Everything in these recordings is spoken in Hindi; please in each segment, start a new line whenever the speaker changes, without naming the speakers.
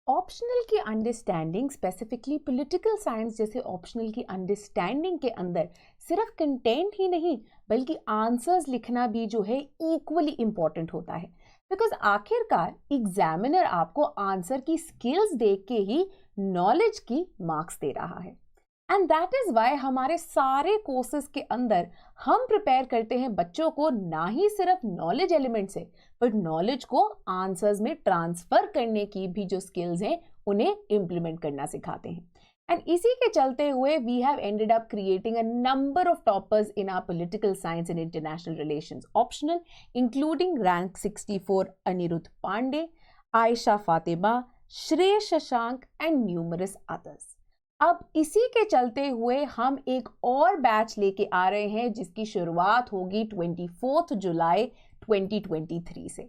ऑप्शनल की अंडरस्टैंडिंग, स्पेसिफिकली पॉलिटिकल साइंस जैसे ऑप्शनल की अंडरस्टैंडिंग के अंदर सिर्फ कंटेंट ही नहीं बल्कि आंसर्स लिखना भी जो है इक्वली इंपॉर्टेंट होता है। बिकॉज आखिरकार एग्जामिनर आपको आंसर की स्किल्स देख के ही नॉलेज की मार्क्स दे रहा है। एंड दैट इज वाई हमारे सारे कोर्सेज के अंदर हम प्रिपेयर करते हैं बच्चों को ना ही सिर्फ नॉलेज एलिमेंट से बट नॉलेज को आंसर्स में ट्रांसफर करने की भी जो स्किल्स हैं उन्हें इंप्लीमेंट करना सिखाते हैं। एंड इसी के चलते हुए we have ended up creating a number of toppers in our political science and international relations optional, including rank 64 Anirudh Pandey, Ayesha Fatima, Shrey Shashank and numerous others. अब इसी के चलते हुए हम एक और बैच लेके आ रहे हैं जिसकी शुरुआत होगी 24 जुलाई 2023 से।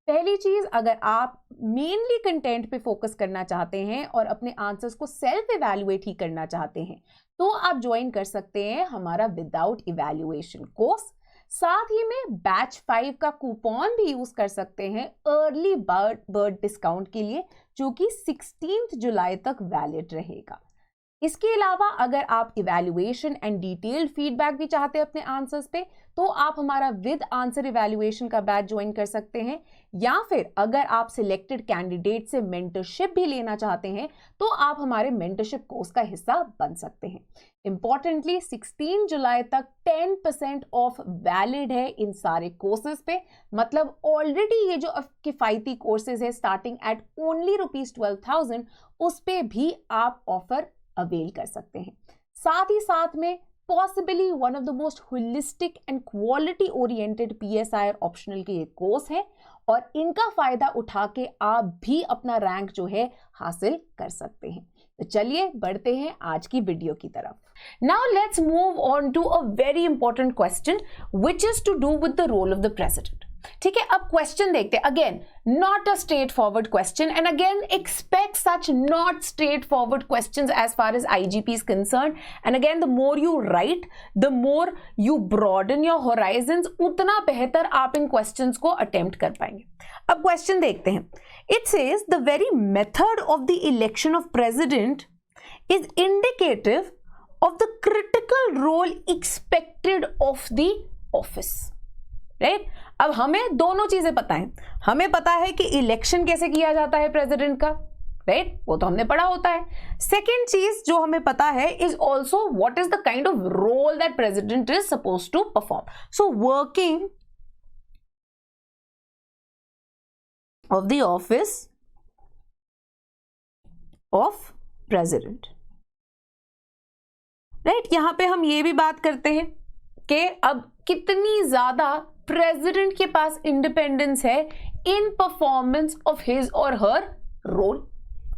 पहली चीज, अगर आप मेनली कंटेंट पे फोकस करना चाहते हैं और अपने आंसर्स को सेल्फ इवैल्यूएट ही करना चाहते हैं तो आप ज्वाइन कर सकते हैं हमारा विदाउट इवैल्यूएशन कोर्स। साथ ही में बैच 5 का कूपन भी यूज कर सकते हैं अर्ली बर्ड डिस्काउंट के लिए, जो कि 16 जुलाई तक वैलिड रहेगा। इसके अलावा अगर आप इवैल्यूएशन एंड डिटेल्ड फीडबैक भी चाहते हैं अपने आंसर्स पे तो आप हमारा विद आंसर इवैल्यूएशन का बैच ज्वाइन कर सकते हैं, या फिर अगर आप सिलेक्टेड कैंडिडेट से मेंटरशिप भी लेना चाहते हैं तो आप हमारे मेंटरशिप कोर्स का हिस्सा बन सकते हैं। इंपॉर्टेंटली 16 जुलाई तक 10% ऑफ वैलिड है इन सारे कोर्सेज पे, मतलब ऑलरेडी ये जो किफायती कोर्सेज है स्टार्टिंग एट ओनली ₹12,000 उस पे भी आप ऑफर अवेल कर सकते हैं। साथ ही साथ में possibly one of the most holistic and quality oriented PSIR optional के एक कोर्स है और इनका फायदा उठा के आप भी अपना रैंक जो है हासिल कर सकते हैं। तो चलिए बढ़ते हैं आज की वीडियो की तरफ। Now let's move on to a very important question which is to do with the role of the president. ठीक है, अब क्वेश्चन देखते हैं। Again not a straightforward question and again expect such not straightforward questions as far as IGP is concerned, and again the more you write the more you broaden your horizons, उतना बेहतर आप इन क्वेश्चंस को अटेम्प्ट कर पाएंगे। अब क्वेश्चन देखते हैं। It says the very method of the election of president is indicative of the critical role expected of the office. Right अब हमें दोनों चीजें पता है। हमें पता है कि इलेक्शन कैसे किया जाता है प्रेसिडेंट का, राइट वो तो हमने पढ़ा होता है। सेकेंड चीज जो हमें पता है is also what is the kind of role that president is suppose to perform. So working of the office of president, right यहां पे हम ये भी बात करते हैं कि अब कितनी ज्यादा प्रेसिडेंट के पास इंडिपेंडेंस है इन परफॉर्मेंस ऑफ हिज और her role.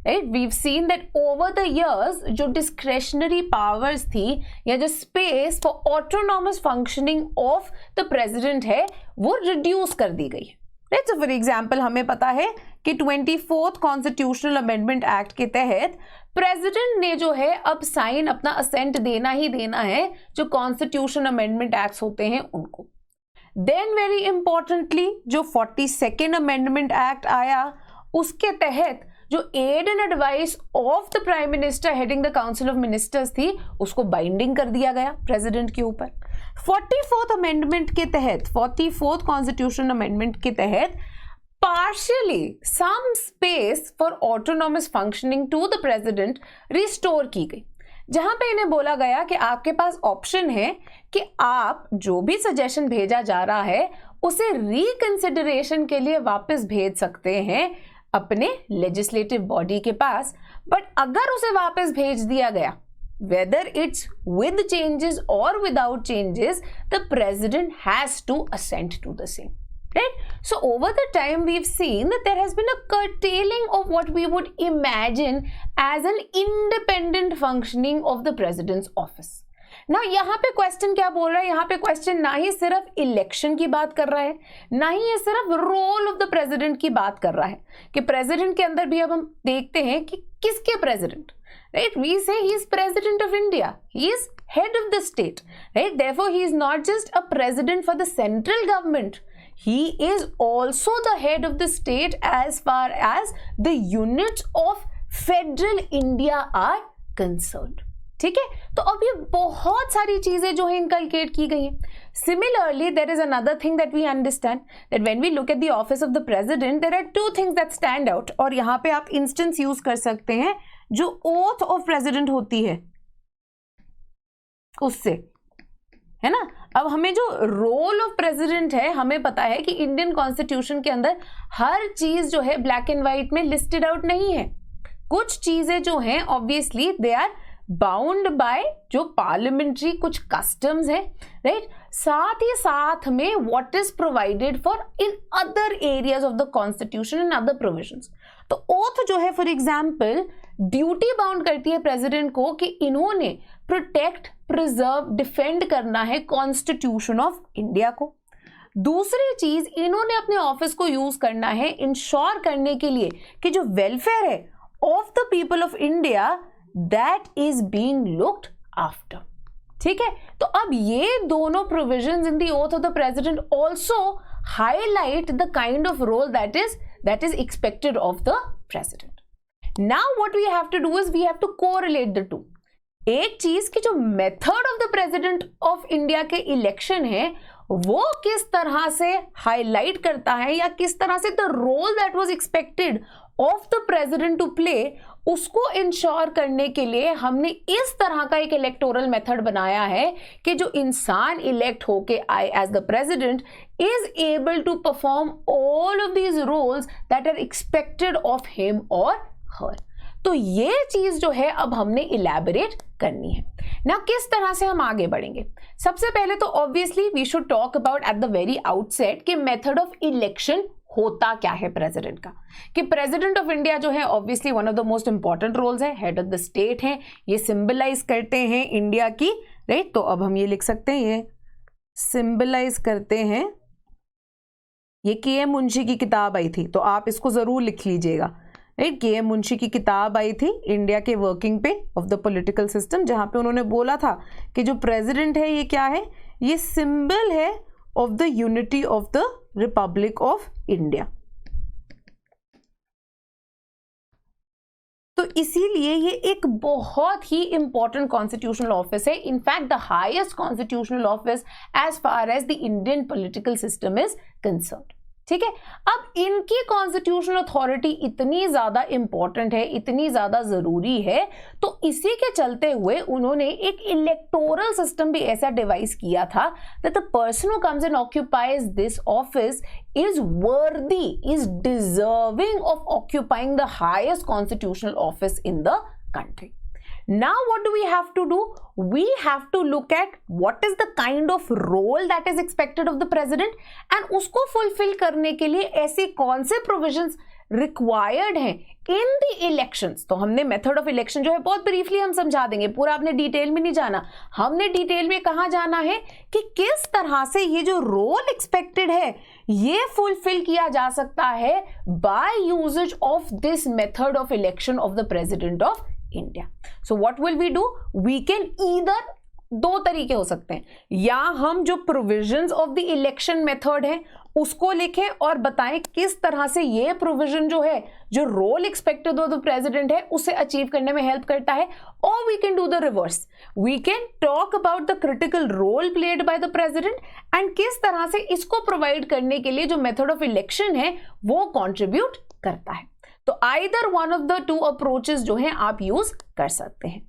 Right we've seen that over the years जो डिस्क्रेशनरी पावर्स थी या जो space for autonomous functioning of the president है वो रिड्यूस कर दी गई है। राइट सो फॉर एग्जांपल हमें पता है कि 24th कॉन्स्टिट्यूशनल अमेंडमेंट एक्ट के तहत प्रेसिडेंट ने जो है अब साइन अपना असेंट देना ही देना है जो कॉन्स्टिट्यूशन अमेंडमेंट एक्ट्स होते हैं उनको। देन वेरी इंपॉर्टेंटली जो 42nd अमेंडमेंट एक्ट आया उसके तहत जो aid and advice of the prime minister heading the council of ministers थी उसको बाइंडिंग कर दिया गया प्रेसिडेंट के ऊपर। 44th अमेंडमेंट के तहत 44th कॉन्स्टिट्यूशन अमेंडमेंट के तहत partially some space for autonomous functioning to the president restore की गई, जहां पे इन्हें बोला गया कि आपके पास ऑप्शन है कि आप जो भी सजेशन भेजा जा रहा है उसे रिकंसिडरेशन के लिए वापस भेज सकते हैं अपने लेजिस्लेटिव बॉडी के पास। बट अगर उसे वापस भेज दिया गया whether it's with changes or without changes, the president has to assent to the same. Right? So over the time we've seen that there has been a curtailing of what we would imagine as an independent functioning of the president's office. ना यहाँ पे क्वेश्चन क्या बोल रहा है, यहाँ पे क्वेश्चन ना ही सिर्फ इलेक्शन की बात कर रहा है ना ही ये सिर्फ रोल ऑफ द प्रेसिडेंट की बात कर रहा है कि प्रेसिडेंट के अंदर भी अब हम देखते हैं कि किसके president, right? We say he is president of India. He is head of the state, right? Therefore, he is not just a president for the central government. he is also the head of the state as far as the units of federal India are concerned. ठीक है, तो अब ये बहुत सारी चीजें जो है इनकलकेट की गई हैं. Similarly, there is another thing that we understand that when we look at the office of the president, there are two things that stand out. और यहाँ पे आप instance use कर सकते हैं जो oath of president होती है उससे, है ना. अब हमें जो रोल ऑफ प्रेसिडेंट है, हमें पता है कि इंडियन कॉन्स्टिट्यूशन के अंदर हर चीज जो है ब्लैक एंड व्हाइट में लिस्टेड आउट नहीं है. कुछ चीजें जो हैं obviously they are bound by जो पार्लियामेंट्री कुछ कस्टम्स है, राइट. साथ ही साथ में what is provided for in other areas of the constitution and other provisions. तो ओथ जो है फॉर एग्जांपल ड्यूटी बाउंड करती है प्रेसिडेंट को कि इन्होंने प्रोटेक्ट, प्रिजर्व, डिफेंड करना है कॉन्स्टिट्यूशन ऑफ इंडिया को. दूसरी चीज, इन्होंने अपने ऑफिस को यूज करना है इंश्योर करने के लिए कि जो वेलफेयर है of the people of India that is being looked after. ठीक है, तो अब ये दोनों provisions in the oath of the president also highlight the kind of role that is expected of the president. Now what we have to do is we have to correlate the two. एक चीज की जो method of the president of India के इलेक्शन है वो किस तरह से हाईलाइट करता है या किस तरह से the role that was expected of the president to play, उसको इंश्योर करने के लिए हमने इस तरह का एक इलेक्टोरल मेथड बनाया है कि जो इंसान इलेक्ट होके आए as the president is able to perform all of these roles that are expected of him or her. तो ये चीज जो है अब हमने इलैबोरेट करनी है ना. किस तरह से हम आगे बढ़ेंगे? सबसे पहले तो obviously we should talk about at the very outset कि मेथड ऑफ इलेक्शन होता क्या है प्रेसिडेंट का. कि प्रेसिडेंट ऑफ इंडिया जो है obviously one of the most important roles है, हेड ऑफ द स्टेट है, ये सिंबलाइज करते हैं इंडिया की, राइट. तो अब हम ये लिख सकते हैं, ये सिंबलाइज करते हैं. ये के.एम. मुंशी की किताब आई थी तो आप इसको जरूर लिख लीजिएगा, राइट. के.एम. मुंशी की किताब आई थी इंडिया के वर्किंग पे ऑफ द पॉलिटिकल सिस्टम, जहां पे उन्होंने बोला था कि जो प्रेसिडेंट है ये क्या है, ये सिंबल है of the unity of the republic of India. तो इसीलिए ये एक बहुत ही इंपॉर्टेंट कॉन्स्टिट्यूशनल ऑफिस है, in fact the highest constitutional office as far as the Indian political system is concerned. ठीक है, अब इनकी कॉन्स्टिट्यूशनल अथॉरिटी इतनी ज्यादा इंपॉर्टेंट है, इतनी ज्यादा जरूरी है, तो इसी के चलते हुए उन्होंने एक इलेक्टोरल सिस्टम भी ऐसा डिवाइस किया था that the person who comes and occupies this office is worthy, is deserving of occupying the highest constitutional office in the country. Now what do we have to do? We have to look at what is the kind of role that is expected of the president and उसको fulfill करने के लिए ऐसे कौन से provisions required हैं in the elections. तो हमने method of election जो है बहुत briefly हम समझा देंगे, पूरा आपने डिटेल में नहीं जाना. हमने डिटेल में कहाँ जाना है कि किस तरह से ये जो रोल एक्सपेक्टेड है ये फुलफिल किया जा सकता है by usage of this method of election of the president of India. So what will we do? We can either, दो तरीके हो सकते हैं, या हम जो provisions of the election method है उसको लिखें और बताएं किस तरह से ये प्रोविजन जो है, जो role expected of the president है, उसे अचीव करने में हेल्प करता है. और we can do the reverse, we can talk about the critical role played by the president and किस तरह से इसको प्रोवाइड करने के लिए जो मेथड ऑफ इलेक्शन है वो कॉन्ट्रीब्यूट करता है. तो either one of the two approaches जो है आप यूज कर सकते हैं.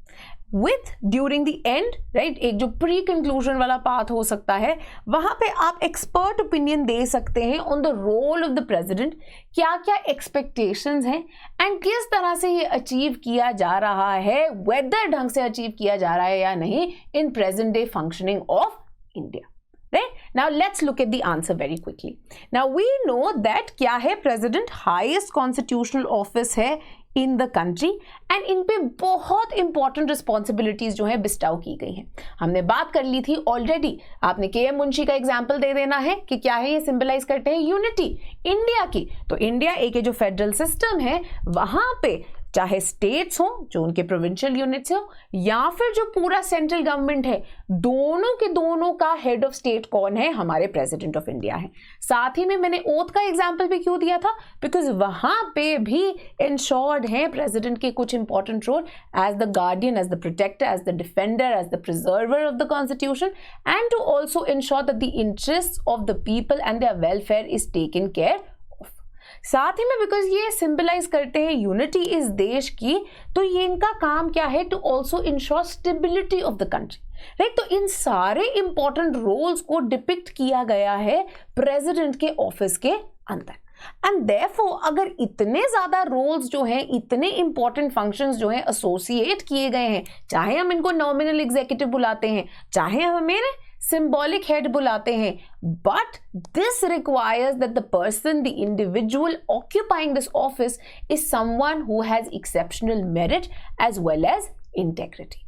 With during the end, right, एक जो प्री कंक्लूजन वाला पाथ हो सकता है वहां पे आप एक्सपर्ट ओपिनियन दे सकते हैं on the role of the president, क्या क्या एक्सपेक्टेशंस हैं एंड किस तरह से ये अचीव किया जा रहा है, वेदर ढंग से अचीव किया जा रहा है या नहीं in present day functioning of India. Right? Now let's look at the answer very quickly. Now we know that क्या है, president highest constitutional office है in the country and इन पे बहुत important responsibilities जो है bestow की गई हैं. हमने बात कर ली थी already, आपने के.एम. मुंशी का example दे देना है कि क्या है, ये symbolize करते हैं unity इंडिया की. तो इंडिया एक जो फेडरल सिस्टम है वहां पे चाहे स्टेट्स हो जो उनके प्रोविंशियल यूनिट्स हो या फिर जो पूरा सेंट्रल गवर्नमेंट है, दोनों के दोनों का हेड ऑफ स्टेट कौन है? हमारे प्रेसिडेंट ऑफ इंडिया है। साथ ही में मैंने ओथ का एग्जांपल भी क्यों दिया था? बिकॉज वहां पे भी इंश्योर्ड है प्रेसिडेंट के कुछ important role as the guardian, as the protector, as the defender, as the preserver of the constitution and to also ensure that the interest of the people and their welfare is taken care. साथ ही में बिकॉज ये सिंबलाइज करते हैं यूनिटी इस देश की, तो ये इनका काम क्या है? To also ensure stability of the country, right? तो इन सारे इंपॉर्टेंट रोल्स को डिपिक्ट किया गया है प्रेसिडेंट के ऑफिस के अंदर। एंड देयरफॉर अगर इतने ज्यादा रोल्स जो हैं, इतने इंपॉर्टेंट फंक्शंस जो हैं एसोसिएट किए गए हैं, चाहे हम इनको नॉमिनल एग्जीक्यूटिव बुलाते हैं, चाहे हमें symbolic head बुलाते हैं, but this requires that the person, the individual occupying this office is someone who has exceptional merit as well as integrity.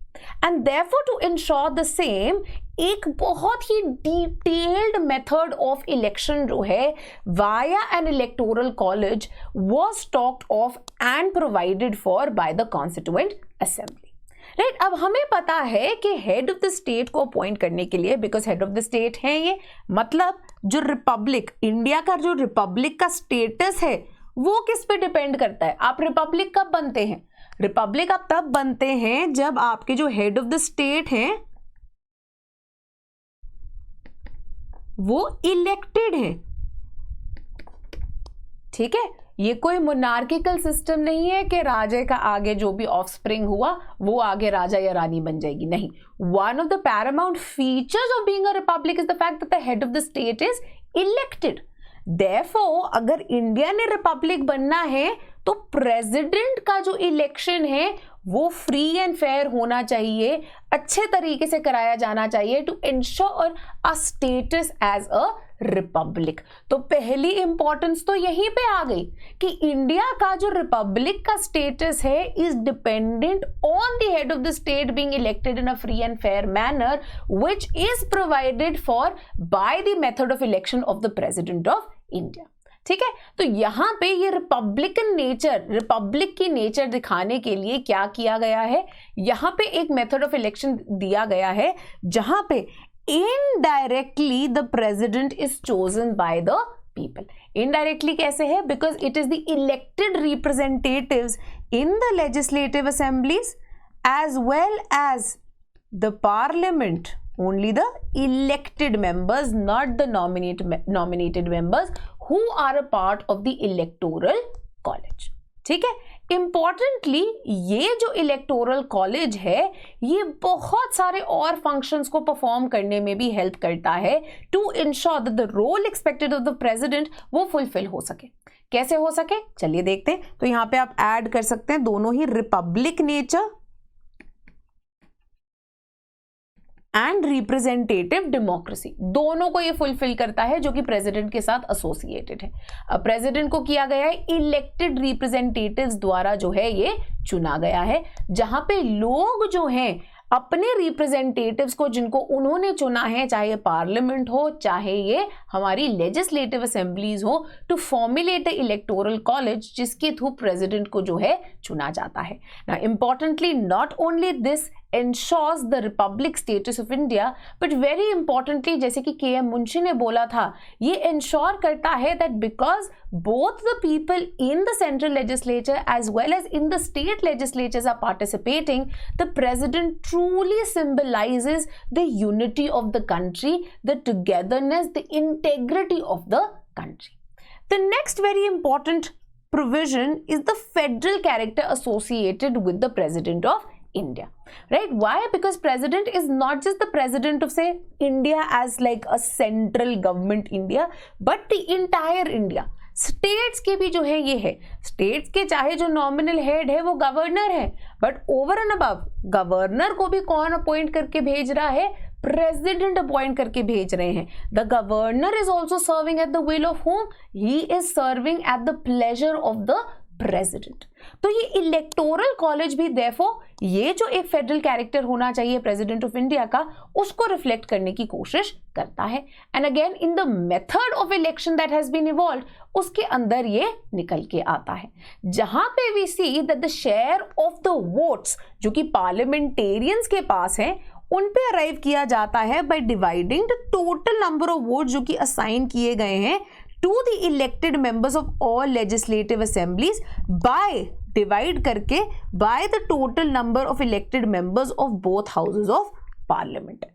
And therefore to ensure the same, एक बहुत ही detailed method of election जो है via an electoral college was talked of and provided for by the Constituent Assembly. Right, अब हमें पता है कि हेड ऑफ द स्टेट को अपॉइंट करने के लिए, because head of the state है ये, मतलब जो रिपब्लिक, इंडिया का जो रिपब्लिक का स्टेटस है वो किस पे डिपेंड करता है? आप रिपब्लिक कब बनते हैं? रिपब्लिक आप तब बनते हैं जब आपके जो हेड ऑफ द स्टेट हैं वो इलेक्टेड है। ठीक है, ये कोई मोनार्किकल सिस्टम नहीं है कि राजे का आगे जो भी ऑफस्प्रिंग हुआ वो आगे राजा या रानी बन जाएगी, नहीं। One of the Paramount features of being a republic is the fact that the head of the state is elected. Therefore अगर इंडिया ने रिपब्लिक बनना है तो प्रेसिडेंट का जो इलेक्शन है वो फ्री एंड फेयर होना चाहिए, अच्छे तरीके से कराया जाना चाहिए to ensure a status as a republic. तो पहली इंपॉर्टेंस तो यहीं पे आ गई कि इंडिया का जो रिपब्लिक का स्टेटस है is dependent on the head of the state being elected in a free and fair manner which is provided for by the method of election of the president of India. ठीक है, तो यहां पे ये रिपब्लिकन नेचर, रिपब्लिक की नेचर दिखाने के लिए क्या किया गया है, यहां पे एक मेथड ऑफ इलेक्शन दिया गया है जहां पे indirectly the president is chosen by the people. Indirectly कैसे है? Because it is the elected representatives in the legislative assemblies as well as the parliament. Only the elected members, not the nominated members who are a part of the electoral college. ठीक है, इंपॉर्टेंटली ये जो इलेक्टोरल कॉलेज है ये बहुत सारे और फंक्शंस को परफॉर्म करने में भी हेल्प करता है to ensure that the role expected of the president वो फुलफिल हो सके। कैसे हो सके चलिए देखते हैं। तो यहां पे आप ऐड कर सकते हैं दोनों ही republic nature and representative democracy, दोनों को ये फुलफिल करता है जो कि प्रेसिडेंट के साथ एसोसिएटेड है। अब प्रेसिडेंट को किया गया है इलेक्टेड रिप्रेजेंटेटिव्स द्वारा जो है ये चुना गया है, जहां पे लोग जो हैं अपने रिप्रेजेंटेटिव्स को जिनको उन्होंने चुना है, चाहे ये पार्लियामेंट हो चाहे ये हमारी लेजिस्लेटिव असेंबलीज हो, to formulate the electoral college जिसके थ्रू प्रेसिडेंट को जो है चुना जाता है। ना importantly not only this ensures the republic status of India, but very importantly जैसे कि के.एम. मुंशी ने बोला था, ये ensure करता है that because both the people in the central legislature as well as in the state legislatures are participating, the president truly symbolizes the unity of the country, the togetherness, the integrity of the country. The next very important provision is the federal character associated with the president of India, right? Why? Because president is not just the president of say India as like a central government India, but the entire India. States के भी जो है ये है, स्टेट्स के चाहे जो नॉमिनल हेड है वो गवर्नर है, but over and above governor को भी कौन अपॉइंट करके भेज रहा है? प्रेसिडेंट अपॉइंट करके भेज रहे हैं। The governor is also serving at the will of home, he is serving at the pleasure of the president. तो ये इलेक्टोरल कॉलेज भी देयरफॉर ये जो एक फेडरल कैरेक्टर होना चाहिए प्रेसिडेंट ऑफ इंडिया का, उसको रिफ्लेक्ट करने की कोशिश करता है। And again in the method of election that has been evolve, उसके अंदर ये निकल के आता है, जहां पे we see that the share of the votes जो कि पार्लियामेंटेरियंस के पास है, उन पे अराइव किया जाता है by dividing the total number of vote जो कि असाइन किए गए हैं to the elected members of all legislative assemblies by divide करके by the total number of elected members of both houses of parliament.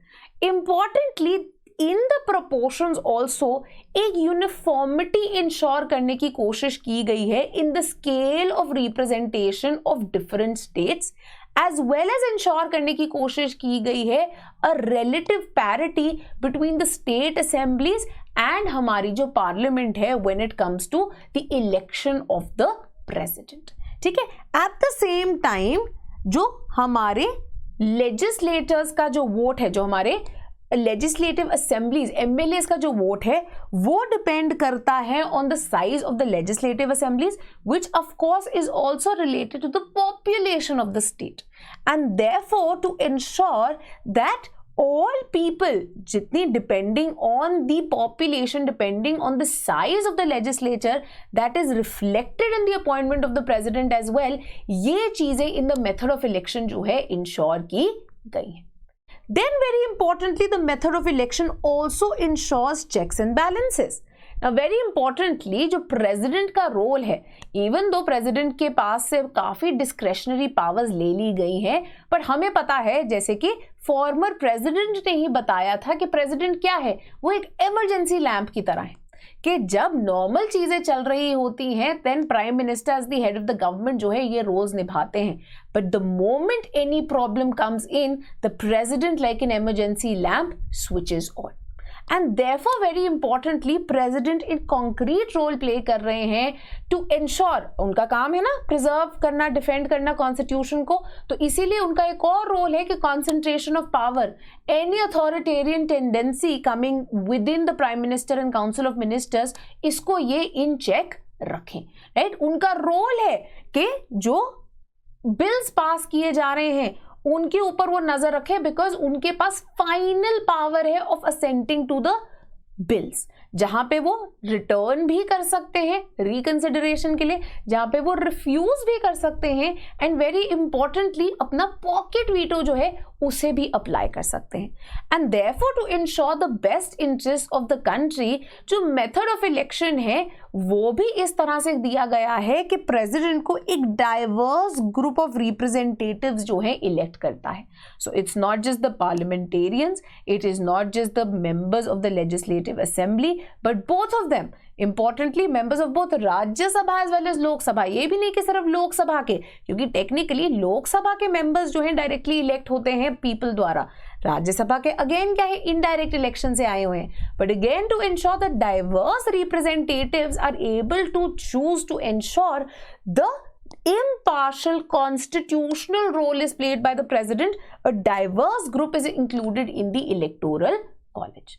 Importantly in the proportions also एक यूनिफॉर्मिटी इंश्योर करने की कोशिश की गई है in the scale of representation of different states, as well as ensure करने की कोशिश की गई है a relative parity between the state assemblies and हमारी जो पार्लियामेंट है when it comes to the election of the president. ठीक है, एट द सेम टाइम जो हमारे लेजिस्लेटर्स का जो वोट है, जो हमारे लेजिस्लेटिव असेंबलीज एमएलए का जो वोट है, वो डिपेंड करता है on the size of the legislative assemblies, which of course is also related to the population of the state, and therefore to ensure that all people जितनी depending on the population, depending on the size of the legislature, that is reflected in the appointment of the president as well, ये चीजें in the method of election जो है ensure की गई है। Then very importantly the method of election also ensures checks and balances. Now very importantly जो प्रेसिडेंट का रोल है, इवन दो प्रेसिडेंट के पास से काफी डिस्क्रेशनरी पावर्स ले ली गई हैं, पर हमें पता है जैसे कि फॉर्मर प्रेसिडेंट ने ही बताया था कि प्रेसिडेंट क्या है, वो एक इमरजेंसी लैंप की तरह है कि जब नॉर्मल चीजें चल रही होती हैं then prime minister as the head of the government जो है ये रोल्स निभाते हैं, but the moment any problem comes in the president like an emergency lamp switches on. And therefore very importantly president एक कॉन्क्रीट रोल प्ले कर रहे हैं टू इंश्योर, उनका काम है ना प्रिजर्व करना, डिफेंड करना कॉन्स्टिट्यूशन को, तो इसीलिए उनका एक और रोल है कि concentration of power, any authoritarian tendency coming with in the prime minister and council of ministers, इसको ये इन चेक रखें। राइट, उनका रोल है कि जो बिल्स पास किए जा रहे हैं उनके ऊपर वो नजर रखे, बिकॉज उनके पास फाइनल पावर है ऑफ असेंटिंग टू द बिल्स, जहां पे वो रिटर्न भी कर सकते हैं रिकंसिडरेशन के लिए, जहां पे वो रिफ्यूज भी कर सकते हैं, एंड वेरी इंपॉर्टेंटली अपना पॉकेट वीटो जो है उसे भी अप्लाई कर सकते हैं। And therefore to ensure the best interest of the country, जो मेथड ऑफ इलेक्शन है वो भी इस तरह से दिया गया है कि प्रेसिडेंट को एक डाइवर्स ग्रुप ऑफ रिप्रेजेंटेटिव्स जो है इलेक्ट करता है। So it's not just the parliamentarians, it is not just the members of the legislative assembly, but both of them, importantly members of both Rajya Sabha as well as Lok Sabha. ये भी नहीं कि सिर्फ लोकसभा के, क्योंकि टेक्निकली लोकसभा के मेंबर्स जो हैं डायरेक्टली इलेक्ट होते हैं पीपल द्वारा, राज्यसभा के अगेन क्या है इनडायरेक्ट इलेक्शन से आए हुए हैं, but again to ensure that diverse representatives are able to choose to ensure the impartial constitutional role is played by the president, a diverse group is included in the electoral college.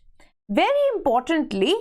Very importantly,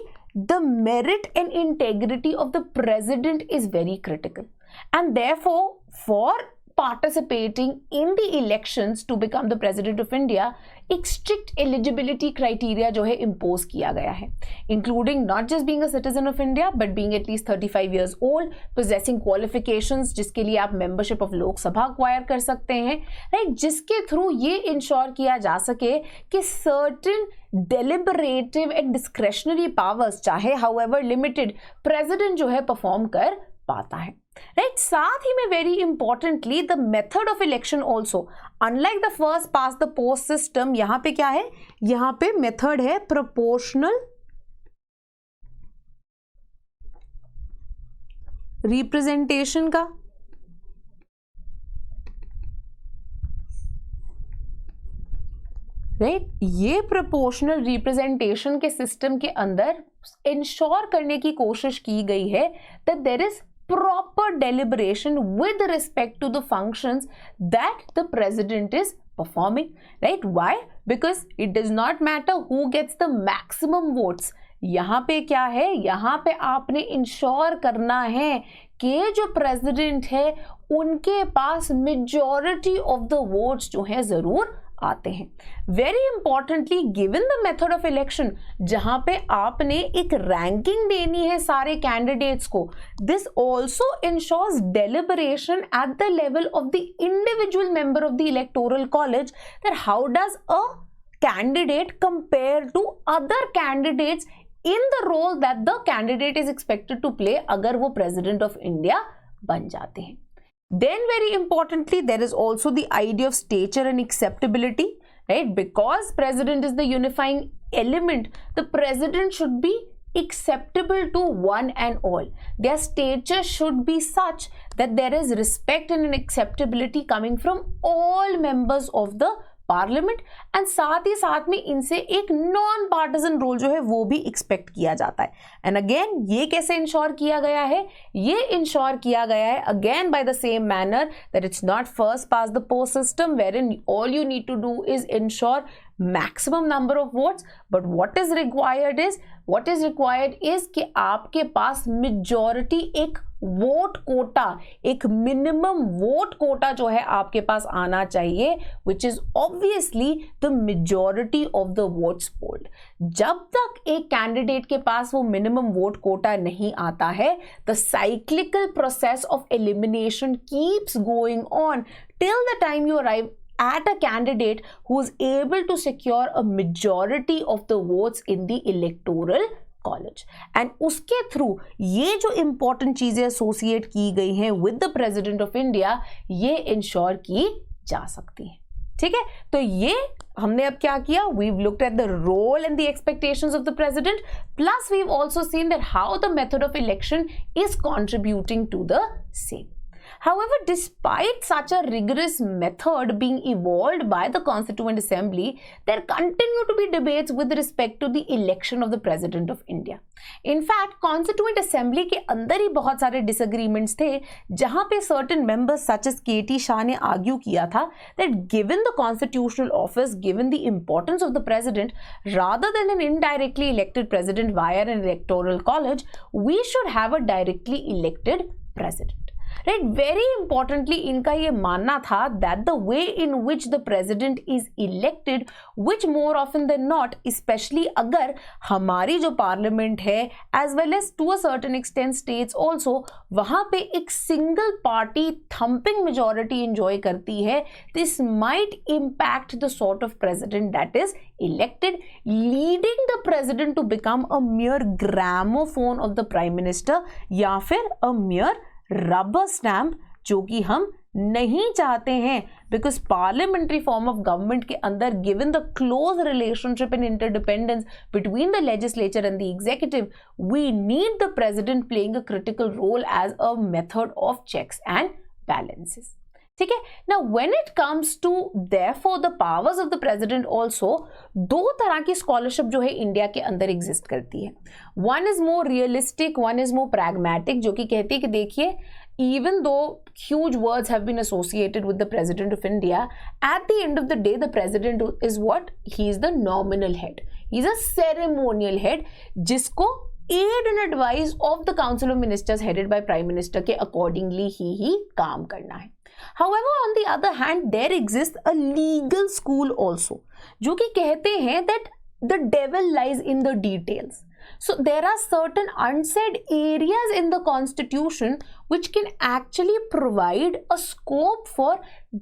the merit and integrity of the president is very critical, and therefore for participating in the elections to become the president of India, एक strict eligibility criteria जो है impose किया गया है, including not just being a citizen of India but being at least 35 years old, possessing qualifications जिसके लिए आप membership of लोक सभा acquire कर सकते हैं, right, जिसके through ये ensure किया जा सके कि certain deliberative and discretionary powers, चाहे however limited, president जो है perform कर पाता है। राइट, साथ ही में very importantly the method of election also, unlike the first past the post system, यहां पे क्या है, यहां पे मेथड है प्रोपोर्शनल रिप्रेजेंटेशन का। राइट, ये प्रोपोर्शनल रिप्रेजेंटेशन के सिस्टम के अंदर इंश्योर करने की कोशिश की गई है that there is proper deliberation with respect to the functions that the president is performing, right? Why? Because it does not matter who gets the maximum votes. यहाँ पे क्या है, यहाँ पे आपने इंश्योर करना है के जो प्रेसिडेंट है उनके पास मेजॉरिटी ऑफ द वोट्स जो है जरूर आते हैं। Very importantly, given the method of election, जहां पे आपने एक रैंकिंग देनी है सारे कैंडिडेट्स को, this also ensures deliberation at the level of the individual member of the electoral college that how does a candidate compare to other candidates in the role that the candidate is expected to play अगर वो president of India बन जाते हैं। Then very importantly, there is also the idea of stature and acceptability, right? Because president is the unifying element, the president should be acceptable to one and all. Their stature should be such that there is respect and an acceptability coming from all members of the parliament and साथ ही साथ में इनसे एक नॉन पार्टिजन रोल जो है वो भी एक्सपेक्ट किया जाता है। एंड अगेन ये कैसे इंश्योर किया गया है? ये इंश्योर किया गया है again by the same manner that it's not first past the post system where in all you need to do is ensure maximum number of votes, but what is required is कि आपके पास majority एक वोट कोटा, एक मिनिमम वोट कोटा जो है आपके पास आना चाहिए, which is obviously the majority of the votes polled. जब तक एक कैंडिडेट के पास वो मिनिमम वोट कोटा नहीं आता है, the cyclical process of elimination keeps going on till the time you arrive at a candidate who is able to secure a majority of the votes in the electoral college. And उसके थ्रू ये जो important चीजें एसोसिएट की गई हैं with the president of India, ये इंश्योर की जा सकती हैं। ठीक है, तो ये हमने अब क्या किया? We've looked at the role and the expectations of the president, plus we've also seen that how the method of election is contributing to the same. However, despite such a rigorous method being evolved by the Constituent Assembly, there continue to be debates with respect to the election of the President of India. In fact, Constituent Assembly के अंदर ही बहुत सारे disagreements थे, जहां पे certain members such as KT Shah ने argue किया था that given the constitutional office, given the importance of the president, rather than an indirectly elected president via an electoral college, we should have a directly elected president. Right? Very importantly, इनका ये मानना था that the way in which the president is elected, which more often than not, especially अगर हमारी जो parliament है as well as to a certain extent states also, वहाँ पे एक single party thumping majority enjoy करती है, this might impact the sort of president that is elected, leading the president to become a mere gramophone of the prime minister या फिर a mere रबर स्टैम्प, जो कि हम नहीं चाहते हैं, because parliamentary form of government के अंदर given the close relationship and interdependence between the legislature and the executive, we need the president playing a critical role as a method of checks and balances. ठीक है, now when it comes to therefore the powers of the president also, दो तरह की स्कॉलरशिप जो है इंडिया के अंदर एग्जिस्ट करती है। One is more realistic, one is more pragmatic, जो कि कहती है कि देखिए, even though huge words have been associated with the president of India, at the end of the day the president is what? He is the nominal head, he is a ceremonial head, जिसको aid and advice of the council of ministers headed by prime minister के accordingly ही काम करना है। However, on the other hand, there exists a legal school also, जो कि कहते हैं that the devil lies in the details. So there are certain unsaid areas in the constitution which can actually provide a scope for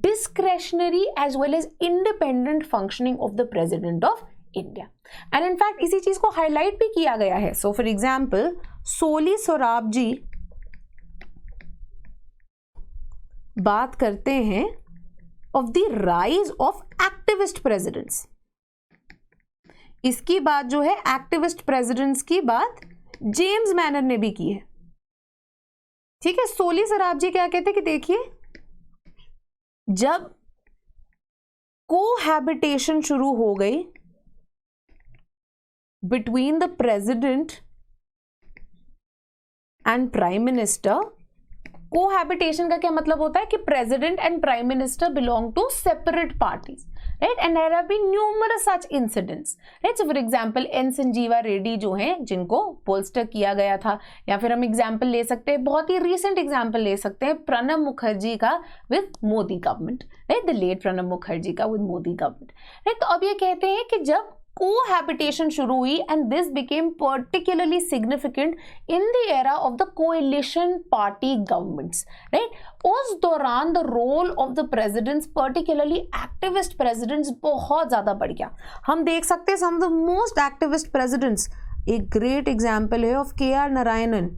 discretionary as well as independent functioning of the president of India. And in fact, इसी चीज को highlight भी किया गया है. So for example, सोली सोराब जी बात करते हैं of the rise of activist presidents. इसकी बात जो है एक्टिविस्ट प्रेसिडेंट्स की बात जेम्स मैनर ने भी की है। ठीक है, सोली सोराब जी क्या कहते हैं कि देखिए, जब कोहैबिटेशन शुरू हो गई between the president and prime minister, cohabitation का क्या मतलब होता है कि president and prime minister belong to separate parties, right, and there have been numerous such incidents, right. So for example N Sanjiva Reddy जो हैं जिनको पोस्टर किया गया था, या फिर हम एग्जांपल ले सकते हैं, बहुत ही रीसेंट एग्जांपल ले सकते हैं प्रणब मुखर्जी का with Modi government, right, the late Pranab Mukherjee का विद मोदी गवर्नमेंट, राइट. तो अब ये कहते हैं कि जब कोहैबिटेशन शुरू हुई and this became particularly significant in the era of the coalition party governments, right. उस दौरान the role of the presidents, particularly activist presidents, बहुत ज्यादा बढ़ गया. हम देख सकते हैं some of the most activist presidents. एक ग्रेट एग्जांपल है ऑफ के.आर. नारायणन.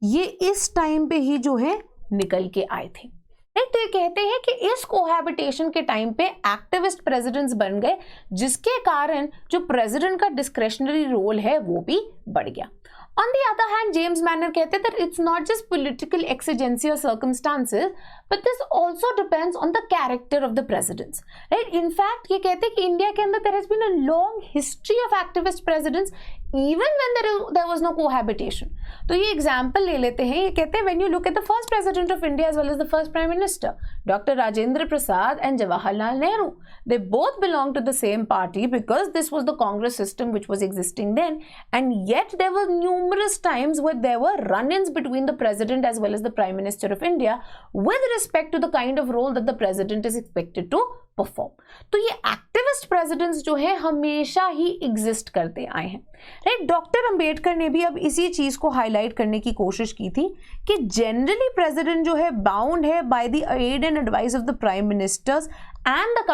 ये इस टाइम पे ही जो है निकल के आए थे. तो ये कहते हैं कि इस कोहैबिटेशन के टाइम पे एक्टिविस्ट प्रेसिडेंट्स बन गए, जिसके कारण जो प्रेसिडेंट का डिस्क्रेशनरी रोल है वो भी बढ़ गया. On the other hand, James Manner कहते हैं that it's not just political exigency or circumstances, but this also depends on the character of the presidents, right? In fact, ये कहते हैं कि इंडिया के अंदर there has been a long history of activist presidents even when there was no cohabitation. तो ये एग्जाम्पल ले लेते हैं. ये कहते हैं when you look at the first president of India as well as the first prime minister, Dr. Rajendra Prasad and Jawaharlal Nehru, they both belonged to the same party because this was the Congress system which was existing then, and yet there were numerous times where there were run-ins between the president as well as the prime minister of India with respect to the kind of role that the president is expected to perform. तो ये एक्टिविस्ट प्रेसिडेंट्स जो है हमेशा ही एग्जिस्ट करते आए हैं, राइट. डॉक्टर अंबेडकर ने भी अब इसी चीज को हाईलाइट करने की कोशिश की थी कि जनरली प्रेसिडेंट जो है बाउंड है by the aid and advice of the prime ministers and the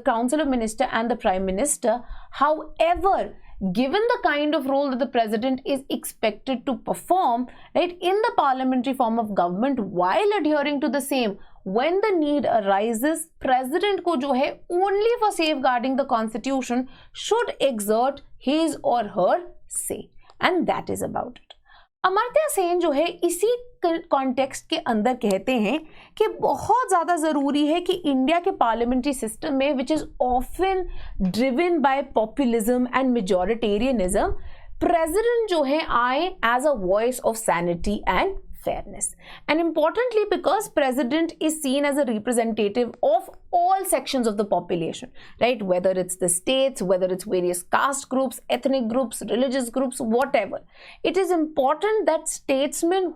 council of minister and the prime minister. However, given the kind of role that the president is expected to perform, right, in the parliamentary form of government, while adhering to the same, when the need arises, president को जो है only for safeguarding the constitution should exert his or her say, and that is about it. Amartya Sen जो है इसी कॉन्टेक्स्ट के अंदर कहते हैं कि बहुत ज़्यादा ज़रूरी है कि इंडिया के पार्लियामेंट्री सिस्टम में, which is often driven by populism and majoritarianism, president जो है आए as a voice of sanity and fairness. And importantly, because president is seen as a representative of all sections of the population, right? Whether it's the states, whether it's various caste groups, ethnic groups, religious groups, whatever. It is important that statesmen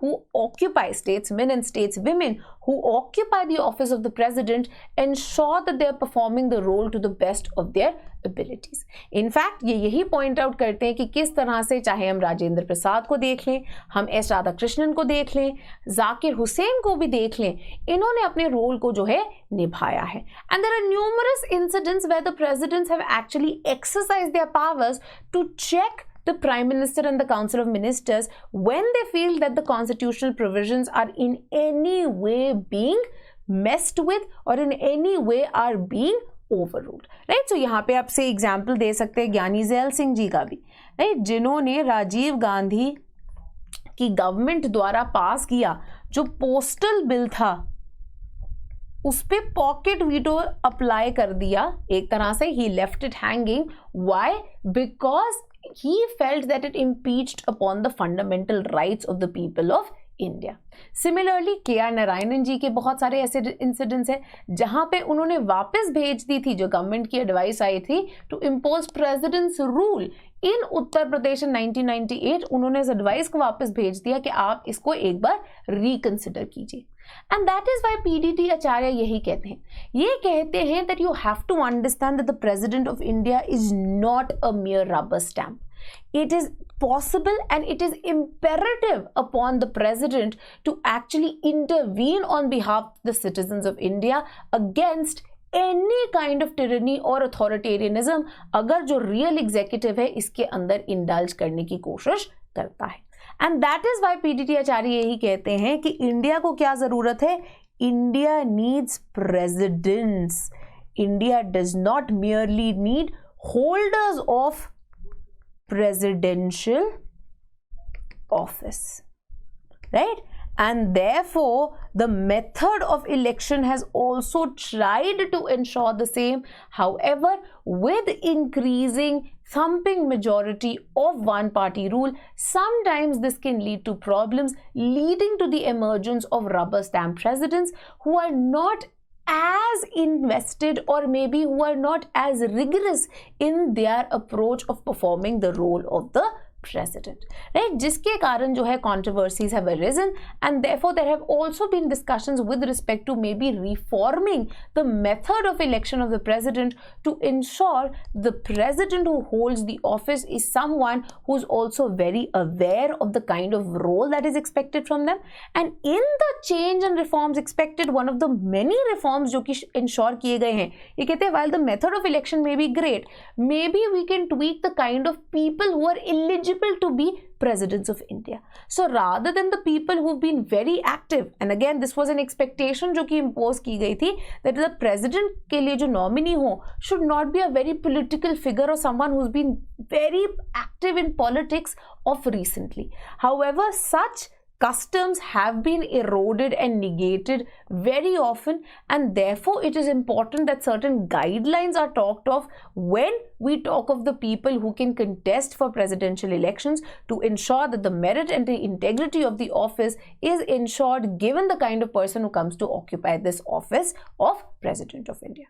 and stateswomen who occupy the office of the president ensure that they are performing the role to the best of their abilities. In fact, ये यही point out करते हैं कि किस तरह से, चाहे हम राजेंद्र प्रसाद को देख लें, हम एस राधाकृष्णन को देख लें, जाकिर हुसैन को भी देख लें, इन्होंने अपने रोल को जो है निभाया है. And there are numerous incidents where the presidents have actually exercised their powers to check the Prime Minister and the Council of Ministers when they feel that the constitutional provisions are in any way being messed with or in any way are being overruled, right? So यहाँ पे आपसे एग्जाम्पल दे सकते हैं ज्ञानी ज़ैल सिंह जी का भी, right? जिन्होंने राजीव गांधी की गवर्नमेंट द्वारा पास किया जो पोस्टल बिल था, उस पे पॉकेट वीटो अप्लाई कर दिया एक तरह से. ही left it hanging. Why? Because he felt that it impeached upon the fundamental rights of the people of India. Similarly, K R. Narayanan ji के बहुत सारे ऐसे इंसिडेंट्स हैं जहां पे उन्होंने वापस भेज दी थी जो गवर्नमेंट की एडवाइस आई थी to impose president's rule in Uttar Pradesh in 1998. उन्होंने इस एडवाइस को वापस भेज दिया कि आप इसको एक बार रिकंसिडर कीजिए. And that is why PDT आचार्य यही कहते हैं. ये कहते हैं that you have to understand that the President of India is not a mere rubber stamp. It is possible and it is imperative upon the President to actually intervene on behalf of the citizens of India against any kind of tyranny or authoritarianism अगर जो real executive है इसके अंदर indulge करने की कोशिश करता है. And that is why PDT आचार्य यही कहते हैं कि इंडिया को क्या जरूरत है? India needs presidents. India does not merely need holders of presidential office, right? And therefore, the method of election has also tried to ensure the same. However, with increasing thumping majority of one-party rule, sometimes this can lead to problems, leading to the emergence of rubber stamp presidents who are not as invested or maybe who are not as rigorous in their approach of performing the role of the president, right? जिसके कारण जो है controversies have arisen, and therefore there have also been discussions with respect to maybe reforming the method of election of the president to ensure the president who holds the office is someone who's also very aware of the kind of role that is expected from them. And in the change and reforms expected, one of the many reforms जो कि ensure किए गए हैं, ये कहते हैं while the method of election may be great, maybe we can tweak the kind of people who are eligible to be presidents of India. So rather than the people who've been very active, and again this was an expectation जो कि impose की गई थी, that the president के लिए जो nominee हो should not be a very political figure or someone who's been very active in politics of recently. However, such customs have been eroded and negated very often, and therefore it is important that certain guidelines are talked of when we talk of the people who can contest for presidential elections to ensure that the merit and the integrity of the office is ensured given the kind of person who comes to occupy this office of President of India.